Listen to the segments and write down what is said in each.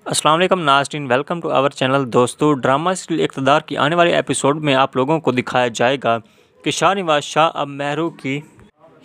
अस्सलाम वालेकुम नाज़रीन, वेलकम टू आवर चैनल। दोस्तों, ड्रामा सीरियल इक़्तिदार की आने वाले एपिसोड में आप लोगों को दिखाया जाएगा कि शाहनवाज शाह अब महरू की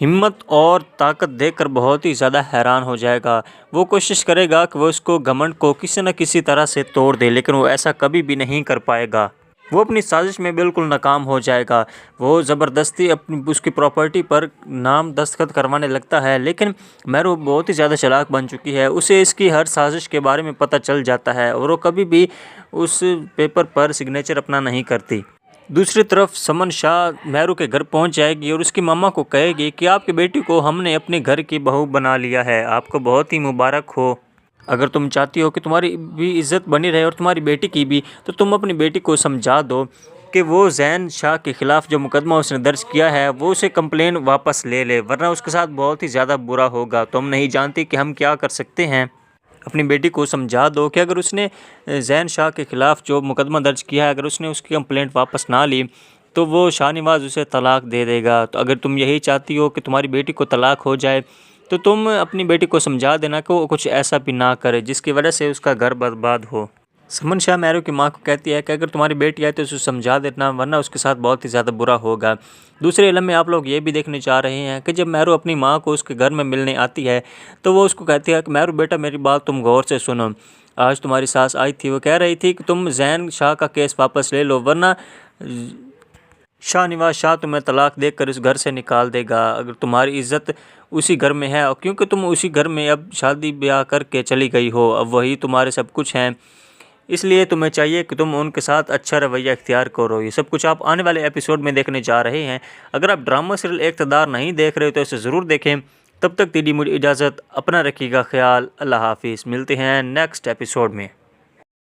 हिम्मत और ताकत देखकर बहुत ही ज़्यादा हैरान हो जाएगा। वो कोशिश करेगा कि वो उसको घमंड को किसी न किसी तरह से तोड़ दे, लेकिन वो ऐसा कभी भी नहीं कर पाएगा। वो अपनी साजिश में बिल्कुल नाकाम हो जाएगा। वो ज़बरदस्ती अपनी उसकी प्रॉपर्टी पर नाम दस्तखत करवाने लगता है, लेकिन महरू बहुत ही ज़्यादा चालाक बन चुकी है। उसे इसकी हर साजिश के बारे में पता चल जाता है और वो कभी भी उस पेपर पर सिग्नेचर अपना नहीं करती। दूसरी तरफ समन शाह महरू के घर पहुंच जाएगी और उसकी मम्मा को कहेगी कि आपकी बेटी को हमने अपने घर की बहू बना लिया है, आपको बहुत ही मुबारक हो। अगर तुम चाहती हो कि तुम्हारी भी इज़्ज़त बनी रहे और तुम्हारी बेटी की भी, तो तुम अपनी बेटी को समझा दो कि वो जैन शाह के ख़िलाफ़ जो मुकदमा उसने दर्ज किया है वो उसे कंप्लेन वापस ले ले, वरना उसके साथ बहुत ही ज़्यादा बुरा होगा। तुम नहीं जानती कि हम क्या कर सकते हैं। अपनी बेटी को समझा दो कि अगर उसने जैन शाह के ख़िलाफ़ जो मुकदमा दर्ज किया है, अगर उसने उसकी कंप्लेंट वापस ना ली तो वो शाहनवाज उसे तलाक दे देगा। तो अगर तुम यही चाहती हो कि तुम्हारी बेटी को तलाक हो जाए, तो तुम अपनी बेटी को समझा देना कि वो कुछ ऐसा भी ना करे जिसकी वजह से उसका घर बर्बाद हो। समन शाह महरू की माँ को कहती है कि अगर तुम्हारी बेटी आए तो उसे समझा देना, वरना उसके साथ बहुत ही ज़्यादा बुरा होगा। दूसरे इलम में आप लोग ये भी देखने चाह रहे हैं कि जब महरू अपनी माँ को उसके घर में मिलने आती है तो वो उसको कहती है कि महरू बेटा, मेरी बात तुम गौर से सुनो। आज तुम्हारी सास आई थी, वो कह रही थी कि तुम जैन शाह का केस वापस ले लो, वरना शाहनवाज शाह तुम्हें तलाक देकर इस घर से निकाल देगा। अगर तुम्हारी इज़्ज़त उसी घर में है, और क्योंकि तुम उसी घर में अब शादी ब्याह करके चली गई हो, अब वही तुम्हारे सब कुछ हैं, इसलिए तुम्हें चाहिए कि तुम उनके साथ अच्छा रवैया इख्तियार करो। ये सब कुछ आप आने वाले एपिसोड में देखने जा रहे हैं। अगर आप ड्रामा सीरियल इक़्तिदार नहीं देख रहे हो तो इसे ज़रूर देखें। तब तक दीदी मुझे इजाज़त, अपना रखिएगा ख्याल। अल्लाह हाफिज़। मिलते हैं नेक्स्ट एपिसोड में।